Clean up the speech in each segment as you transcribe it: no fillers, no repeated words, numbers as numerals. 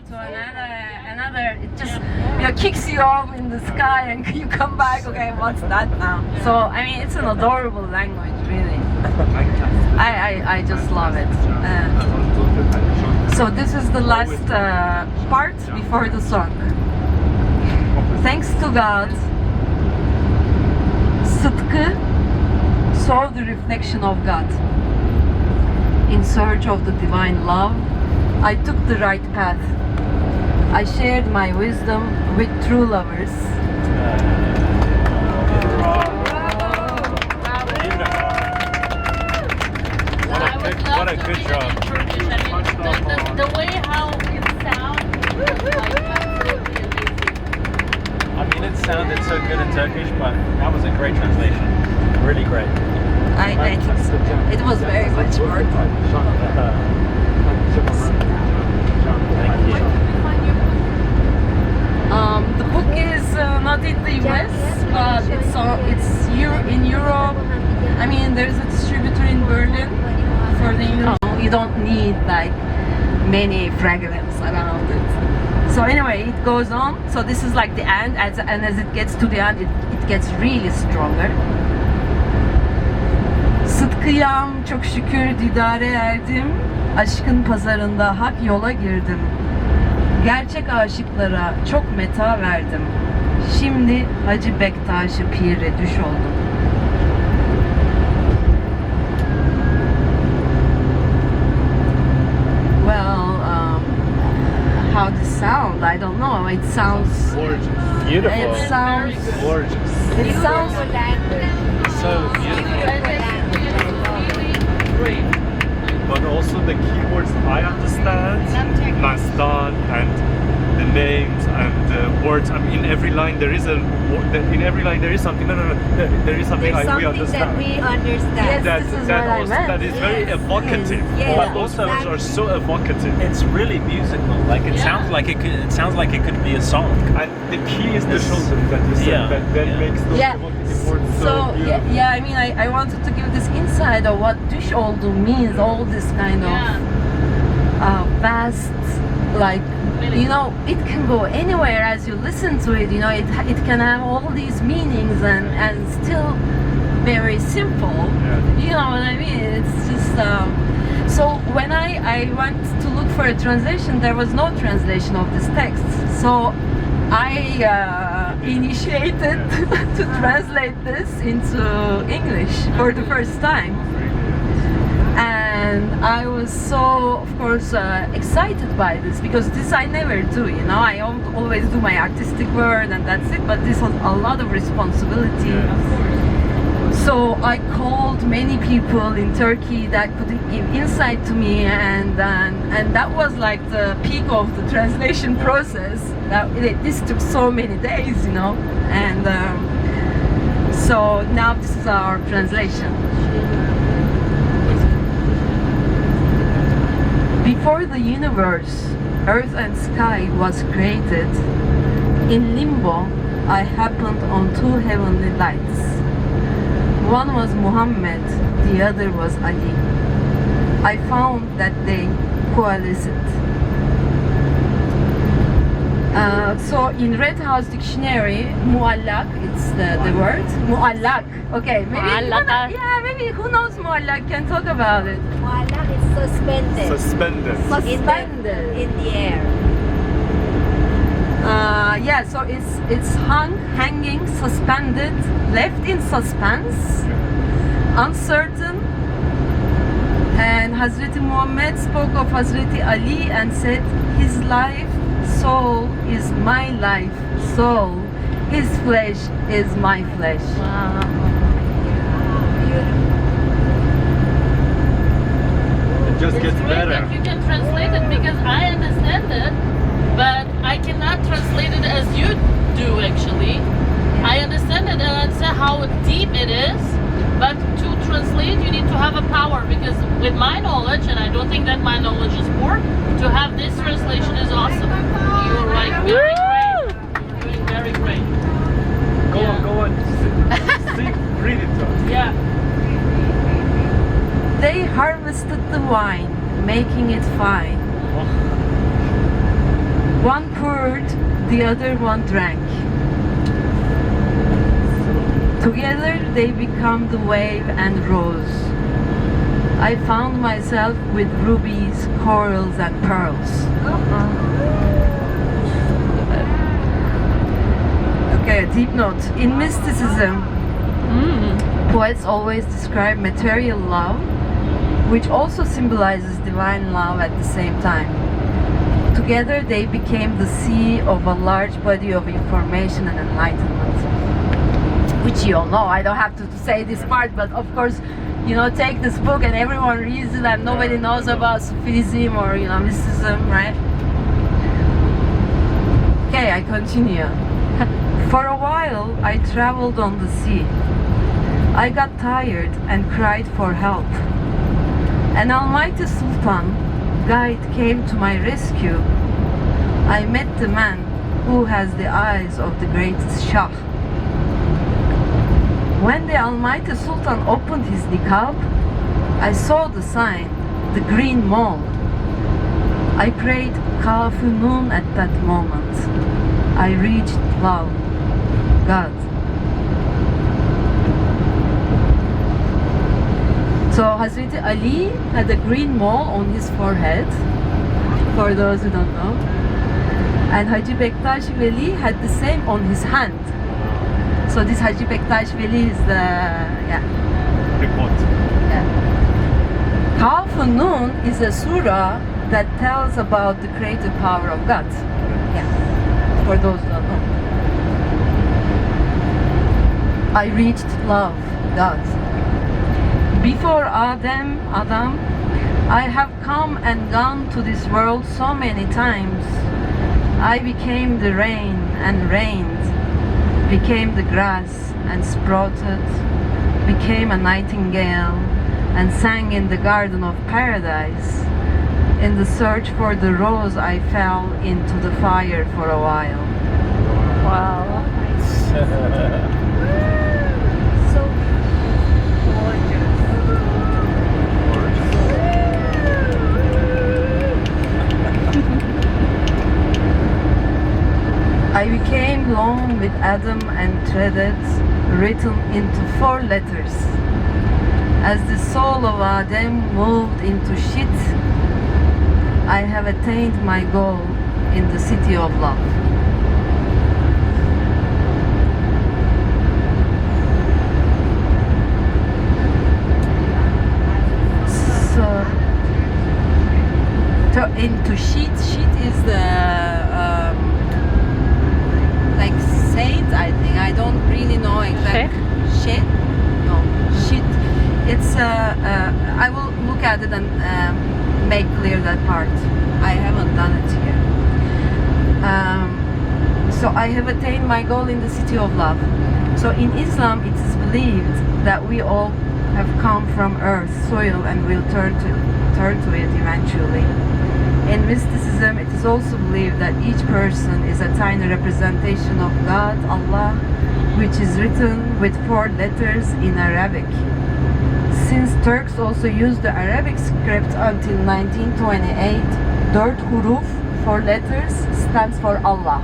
to another. It just kicks you off in the sky and you come back. Okay, what's that now? So I mean, it's an adorable language, really. I just love it. So this is the last part before the song. Thanks to God, Sıtkı saw the reflection of God. In search of the divine love, I took the right path. I shared my wisdom with true lovers. What a good job. The way how it sounds, like, absolutely amazing. I mean, it sounded so good in Turkish, but that was a great translation. Really great. I think so. It was very much work. Thank you. The book is not in the US, but it's in Europe. I mean, there's a distributor in Berlin for the Europe. You don't need like many fragments around it. So anyway, it goes on. So this is like the end, and as it gets to the end, it gets really stronger. Sıtkıyam çok şükür didare erdim. Aşkın pazarında hak yola girdim. Gerçek aşıklara çok meta verdim. Şimdi Hacı Bektaş'ı pire düş oldum. How this sound? I don't know. It sounds Gorgeous. Beautiful. It sounds gorgeous. It sounds So beautiful. But also the keywords I understand, Mastan and the names and the words. I mean, in every line there is something. No. There is something There's we something understand. that we understand. Yes, this is what I meant. That is very Yes, evocative. yes, But also exactly. are so evocative. It's really musical. Like it sounds like it could be a song. And the key is the shoulder that you said that makes those evocative words so beautiful. I mean, I wanted to give this insight of what düş oldu means. All this kind of vast, like, you know, it can go anywhere as you listen to it. You know, it can have all these meanings and still very simple. Yeah. You know what I mean? It's just so when I went to look for a translation, there was no translation of this text. So I initiated to translate this into English for the first time. And I was so, of course, excited by this, because this I never do, you know. I always do my artistic work and that's it, but this was a lot of responsibility. So I called many people in Turkey that could give insight to me, and that was like the peak of the translation process. This took so many days, you know, and so now this is our translation. Before the universe, earth and sky was created, in limbo I happened on two heavenly lights. One was Muhammad, the other was Ali. I found that they coalesced. So in Red House Dictionary, muallak, it's the word. Muallak. Okay, maybe who knows muallak can talk about it. Muallak is suspended. Suspended. In the air. So it's hanging, suspended, left in suspense, uncertain. And Hazreti Muhammad spoke of Hazreti Ali and said, his life, soul is my life, soul. His flesh is my flesh. Wow. It just gets It's great better. that you can translate it, because I understand it, but I cannot translate it as you do actually. I understand it and I understand how deep it is, but to translate you need to have a power, because with my knowledge, and I don't think that my knowledge is poor, to have this translation is awesome. You're like very great. You're doing very great. Go on. Sing, read it to us. Yeah. They harvested the wine, making it fine. One poured, the other one drank. Together they become the wave and rose. I found myself with rubies, corals and pearls. Okay, a deep note. In mysticism, poets always describe material love, which also symbolizes divine love at the same time. Together they became the sea of a large body of information and enlightenment. Which you all know, I don't have to say this part, but of course, you know, take this book and everyone reads it and nobody knows about Sufism or, you know, mysticism, right? Okay, I continue. For a while, I traveled on the sea. I got tired and cried for help. An almighty sultan, guide, came to my rescue. I met the man who has the eyes of the greatest Shah. When the almighty sultan opened his niqab, I saw the sign, the green mole. I prayed Kafu Nun at that moment. I reached love, God. So Hazreti Ali had a green mole on his forehead, for those who don't know. And Haji Bektash Veli had the same on his hand. So this Haji Bektash Veli is the, The quote. Kafu Nun is a surah that tells about the creative power of God. Yeah, for those who don't know. I reached love, God. Before Adam, I have come and gone to this world so many times. I became the rain and rained, became the grass and sprouted, became a nightingale and sang in the garden of paradise. In the search for the rose, I fell into the fire for a while. Wow. So gorgeous. I became lone with Adam and threaded, written into 4 letters. As the soul of Adam moved into shit, I have attained my goal in the city of love. So into sheet is the like saint, I think. I don't really know exactly. Sheet? No, sheet. It's I will look at it and make clear that part. I haven't done it here. So I have attained my goal in the city of love. So in Islam, it is believed that we all have come from earth, soil, and will turn to it eventually. In mysticism, it is also believed that each person is a tiny representation of God, Allah, which is written with 4 letters in Arabic. Since Turks also used the Arabic script until 1928, 4 huruf, 4 letters, stands for Allah.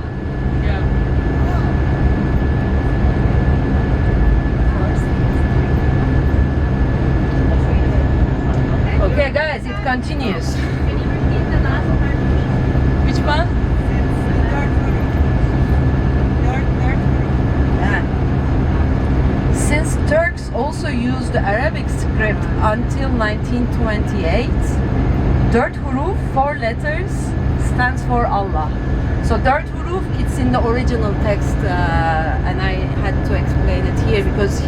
Okay guys, it continues. Can you repeat the last part? Which one? Since Turks also used the Arabic script until 1928, 4 huruf, 4 letters, stands for Allah. So 4 huruf, it's in the original text, and I had to explain it here because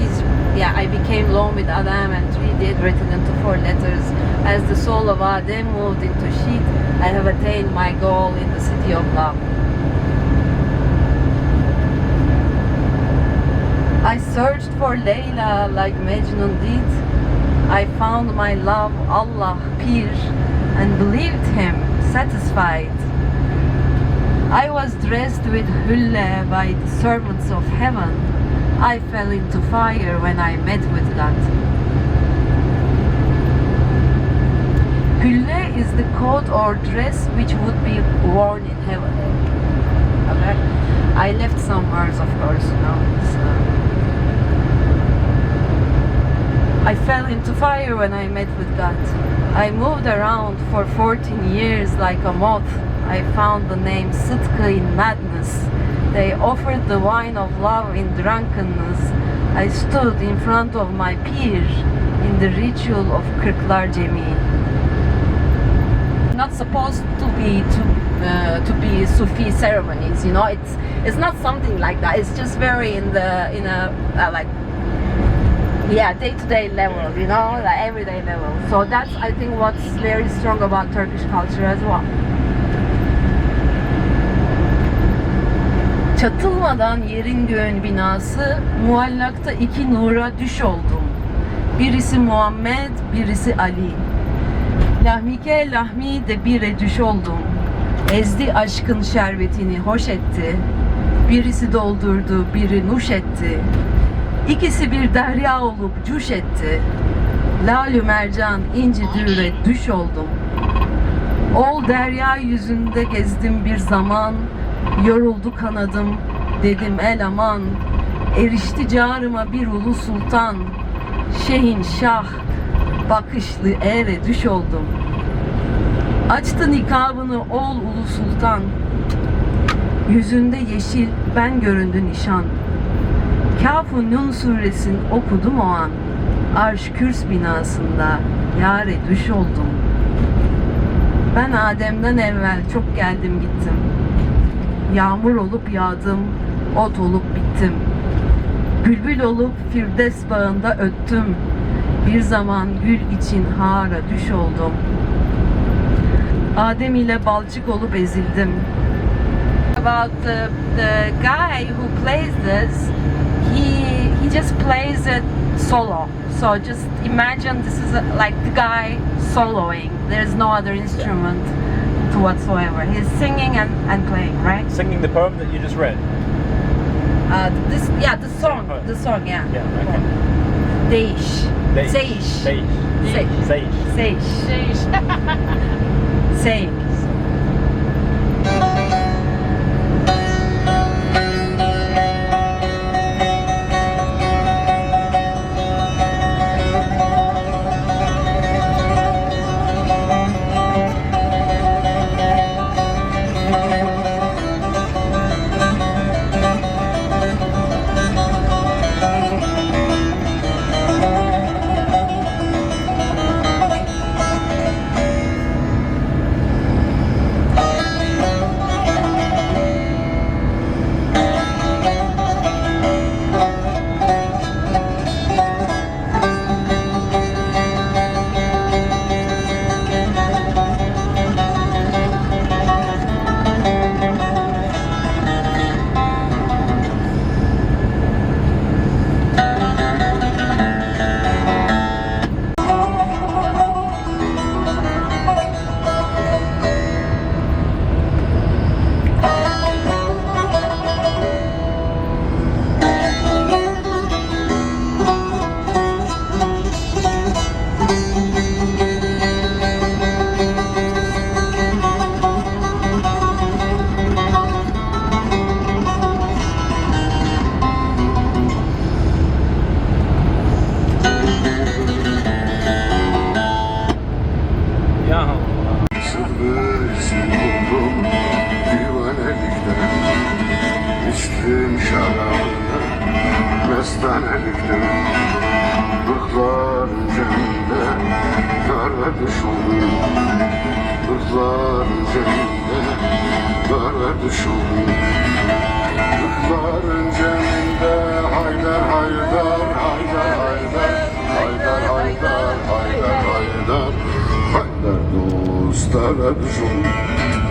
I became lone with Adam and 3 did written into 4 letters. As the soul of Adam moved into sheet, I have attained my goal in the city of love. I searched for Layla like Majnun did. I found my love, Allah, Pir, and believed him, satisfied. I was dressed with hulla by the servants of heaven. I fell into fire when I met with God. Gülle is the coat or dress which would be worn in heaven. Okay. I left some words, of course, you know. I fell into fire when I met with God. I moved around for 14 years like a moth. I found the name Sıtkı in madness. They offered the wine of love in drunkenness. I stood in front of my peer in the ritual of Kırklar Cemii. Not supposed to be Sufi ceremonies, you know. It's not something like that. It's just very in a like day-to-day level, you know, like everyday level. So that's, I think, what's very strong about Turkish culture as well. Çatılmadan yerin göğün binası, muallakta iki nura düş oldum. Birisi Muhammed, birisi Ali. Lahmike lahmi de bire düş oldum. Ezdi aşkın şerbetini hoş etti. Birisi doldurdu, biri nuş etti. İkisi bir derya olup cuş etti. Lalü mercan inci dürre düş oldum. Ol derya yüzünde gezdim bir zaman. Yoruldu kanadım, dedim el aman. Erişti carıma bir ulu sultan. Şehin şah, bakışlı ere düş oldum. Açtı nikabını ol ulu sultan. Yüzünde yeşil ben göründü nişan. Kâf-ı Nun suresini okudum o an. Arş kürs binasında yâre düş oldum. Ben Adem'den evvel çok geldim gittim. Yağmur olup yağdım, ot olup bittim. Bülbül olup Firdevs bağında öttüm. Bir zaman gül için hara düş oldum. Adem ile balçık olup ezildim. About the guy who plays this, he just plays it solo. So just imagine this is like the guy soloing. There's no other instrument to whatsoever. He's singing and playing, right? Singing the poem that you just read. The song, yeah. Yeah, okay. Değiş. Değiş. Seyiş. Değiş. Seyiş. Değiş. Seyiş. Saying. Mestanelikten Bıklar üzerinde Kara düş oldum Bıklar üzerinde Kara düş oldum Bıklar üzerinde Haydar haydar Haydar haydar Haydar haydar Haydar haydar Haydar dostlara düş oldum